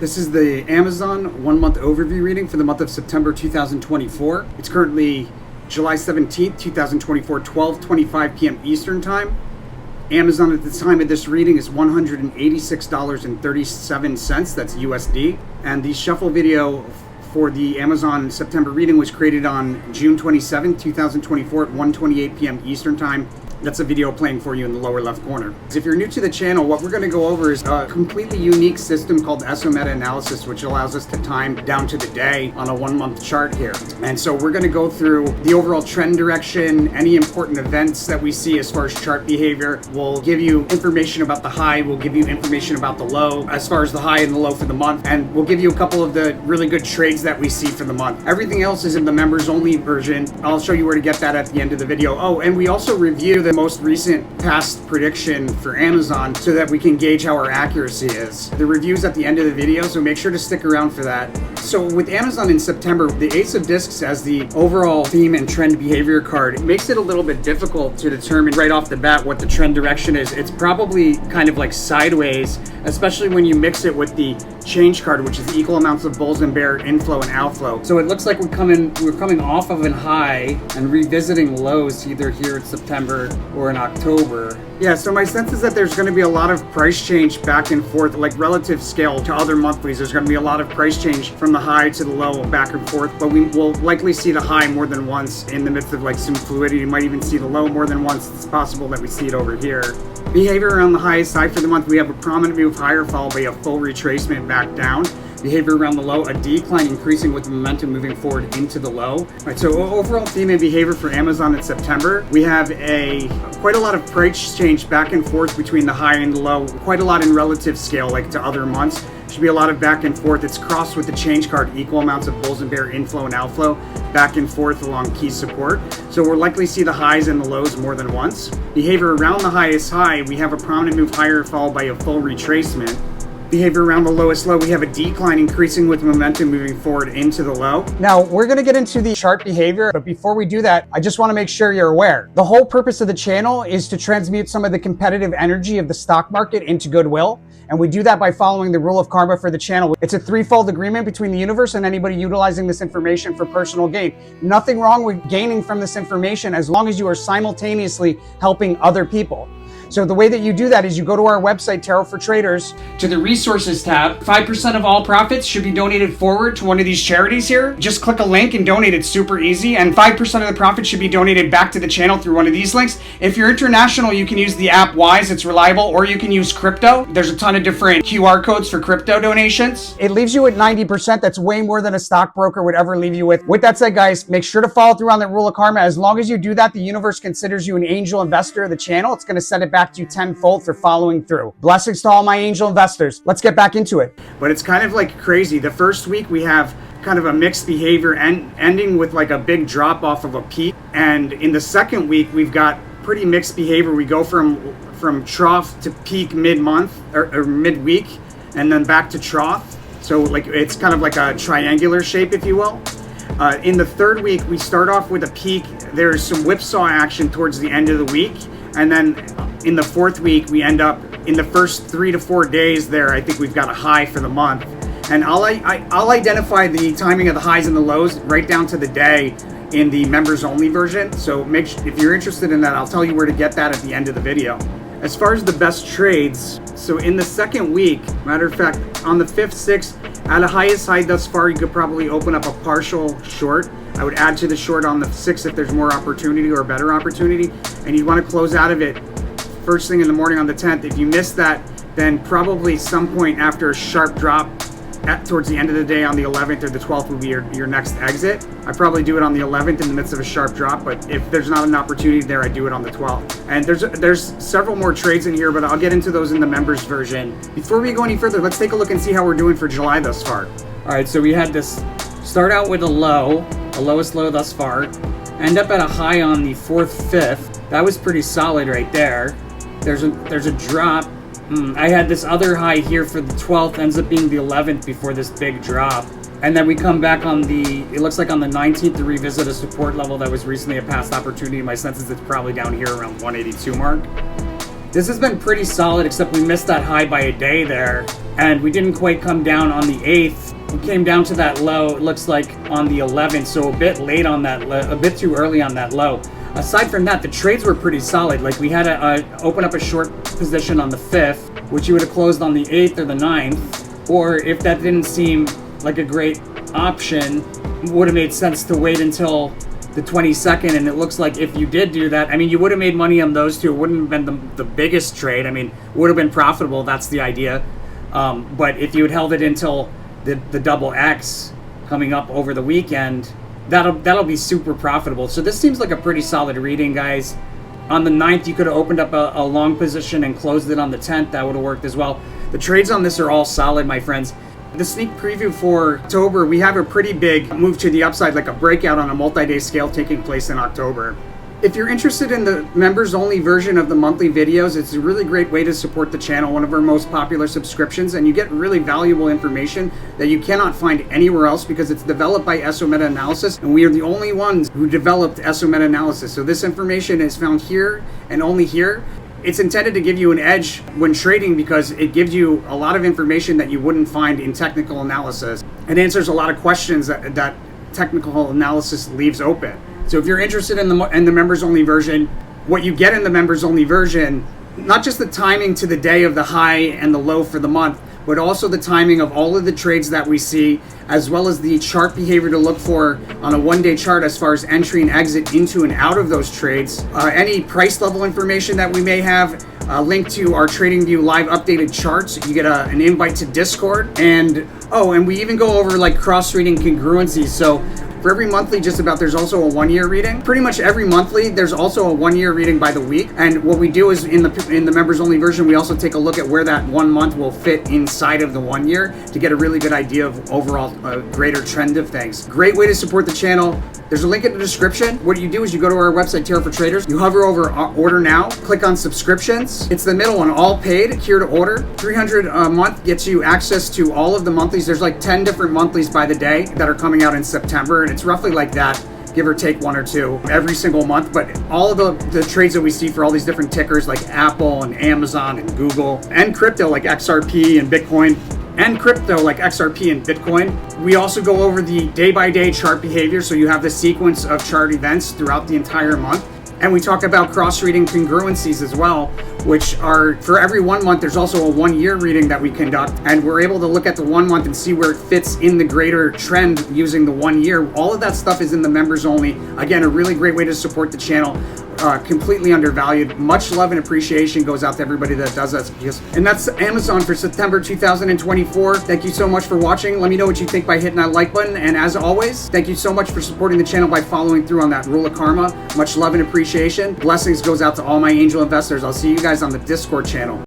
This is the Amazon 1 month overview reading for the month of September 2024. It's currently July 17th, 2024, 12:25 p.m. Eastern Time. Amazon at the time of this reading is $186.37, that's USD. And the shuffle video for the Amazon September reading was created on June 27th, 2024 at 1:28 p.m. Eastern Time. That's a video playing for you in the lower left corner. If you're new to the channel, what we're going to go over is a completely unique system called SO meta-analysis, which allows us to time down to the day on a 1 month chart here. And so we're going to go through the overall trend direction, any important events that we see as far as chart behavior. We'll give you information about the high, we'll give you information about the low, as far as the high and the low for the month, and we'll give you a couple of the really good trades that we see for the month. Everything else is in the members only version. I'll show you where to get that at the end of the video. Oh, and we also review the most recent past prediction for Amazon so that we can gauge how our accuracy is. The review's at the end of the video, so make sure to stick around for that. So with Amazon in September, the Ace of Discs as the overall theme and trend behavior card, it makes it a little bit difficult to determine right off the bat what the trend direction is. It's probably kind of like sideways, especially when you mix it with the change card, which is equal amounts of bulls and bear inflow and outflow. So it looks like we're coming off of an high and revisiting lows either here in September or in October. Yeah, so my sense is that there's going to be a lot of price change back and forth, like relative scale to other monthlies. There's going to be a lot of price change from the high to the low, back and forth, but we will likely see the high more than once in the midst of like some fluidity. You might even see the low more than once. It's possible that we see it over here. Behavior around the highest side for the month, we have a prominent move higher followed by a full retracement back down. Behavior around the low, a decline increasing with momentum moving forward into the low. All right, so overall theme and behavior for Amazon in September, we have quite a lot of price change back and forth between the high and the low, quite a lot in relative scale like to other months. Should be a lot of back and forth. It's crossed with the change card, equal amounts of bulls and bear inflow and outflow, back and forth along key support. So we'll likely see the highs and the lows more than once. Behavior around the highest high, we have a prominent move higher followed by a full retracement. Behavior around the lowest low, we have a decline increasing with momentum moving forward into the low. Now, we're gonna get into the chart behavior, but before we do that, I just wanna make sure you're aware. The whole purpose of the channel is to transmute some of the competitive energy of the stock market into goodwill. And we do that by following the rule of karma for the channel. It's a threefold agreement between the universe and anybody utilizing this information for personal gain. Nothing wrong with gaining from this information as long as you are simultaneously helping other people. So the way that you do that is you go to our website, Tarot for Traders, to the resources tab. 5% of all profits should be donated forward to one of these charities here. Just click a link and donate. It's super easy. And 5% of the profit should be donated back to the channel through one of these links. If you're international, you can use the app Wise. It's reliable. Or you can use crypto. There's a ton of different QR codes for crypto donations. It leaves you at 90%. That's way more than a stockbroker would ever leave you with. With that said, guys, make sure to follow through on the rule of karma. As long as you do that, the universe considers you an angel investor of the channel. It's going to send it back to you tenfold for following through. Blessings to all my angel investors. Let's get back into it. But it's kind of like crazy. The first week we have kind of a mixed behavior and ending with like a big drop off of a peak. And in the second week, we've got pretty mixed behavior. We go from trough to peak mid-month or mid-week and then back to trough. So like it's kind of like a triangular shape, if you will. In the third week, we start off with a peak. There's some whipsaw action towards the end of the week. And then in the fourth week, we end up in the first 3 to 4 days there. I think we've got a high for the month. And I'll identify the timing of the highs and the lows right down to the day in the members only version. So if you're interested in that, I'll tell you where to get that at the end of the video. As far as the best trades, so in the second week, matter of fact, on the 5th, 6th, at the highest high thus far, you could probably open up a partial short. I would add to the short on the 6th if there's more opportunity or a better opportunity. And you'd want to close out of it first thing in the morning on the 10th. If you miss that, then probably some point after a sharp drop towards the end of the day on the 11th or the 12th will be your next exit. I probably do it on the 11th in the midst of a sharp drop, but if there's not an opportunity there, I do it on the 12th. And there's several more trades in here, but I'll get into those in the members version. Before we go any further, let's take a look and see how we're doing for July thus far. All right, so we had this start out with a lowest low thus far, end up at a high on the 4th, 5th. That was pretty solid right there. There's a drop. I had this other high here for the 12th, ends up being the 11th before this big drop. And then we come back on it looks like on the 19th to revisit a support level that was recently a past opportunity. My sense is it's probably down here around 182 mark. This has been pretty solid, except we missed that high by a day there, and we didn't quite come down on the 8th. We came down to that low, it looks like, on the 11th, so a bit late on that, a bit too early on that low. Aside from that, the trades were pretty solid. Like, we had to open up a short position on the 5th, which you would have closed on the 8th or the 9th, or if that didn't seem like a great option, would have made sense to wait until the 22nd, and it looks like if you did do that, I mean, you would have made money on those two. It wouldn't have been the biggest trade. I mean, would have been profitable, that's the idea. But if you had held it until the double X coming up over the weekend, that'll be super profitable. So this seems like a pretty solid reading, guys. On the 9th, you could have opened up a long position and closed it on the 10th. That would have worked as well. The trades on this are all solid, my friends. The sneak preview for October, we have a pretty big move to the upside, like a breakout on a multi-day scale taking place in October. If you're interested in the members-only version of the monthly videos, it's a really great way to support the channel, one of our most popular subscriptions, and you get really valuable information that you cannot find anywhere else because it's developed by SO Meta-Analysis, and we are the only ones who developed SO Meta-Analysis. So this information is found here and only here. It's intended to give you an edge when trading because it gives you a lot of information that you wouldn't find in technical analysis. It answers a lot of questions that technical analysis leaves open. So if you're interested in the members-only version, what you get in the members-only version, not just the timing to the day of the high and the low for the month, but also the timing of all of the trades that we see, as well as the chart behavior to look for on a one-day chart as far as entry and exit into and out of those trades. Any price level information that we may have, a link to our TradingView live updated charts. You get an invite to Discord, and we even go over like cross-reading congruencies. So for every monthly, just about, there's also a 1 year reading. Pretty much every monthly, there's also a 1 year reading by the week. And what we do is in the members only version, we also take a look at where that 1 month will fit inside of the 1 year to get a really good idea of overall greater trend of things. Great way to support the channel. There's a link in the description. What you do is you go to our website, Tarot for Traders. You hover over Order Now, click on Subscriptions. It's the middle one, all paid, here to order. $300 a month gets you access to all of the monthlies. There's like 10 different monthlies by the day that are coming out in September. And it's roughly like that, give or take 1 or 2 every single month. But all of the trades that we see for all these different tickers like Apple and Amazon and Google and crypto like XRP and Bitcoin, we also go over the day-by-day chart behavior, so you have the sequence of chart events throughout the entire month. And we talk about cross-reading congruencies as well, which are for every 1 month. There's also a 1 year reading that we conduct, and we're able to look at the 1 month and see where it fits in the greater trend using the 1 year. All of that stuff is in the members only. Again, a really great way to support the channel. Completely undervalued. Much love and appreciation goes out to everybody that does that. And that's Amazon for September 2024. Thank you so much for watching. Let me know what you think by hitting that like button. And as always, thank you so much for supporting the channel by following through on that rule of karma. Much love and appreciation. Blessings goes out to all my angel investors. I'll see you guys on the Discord channel.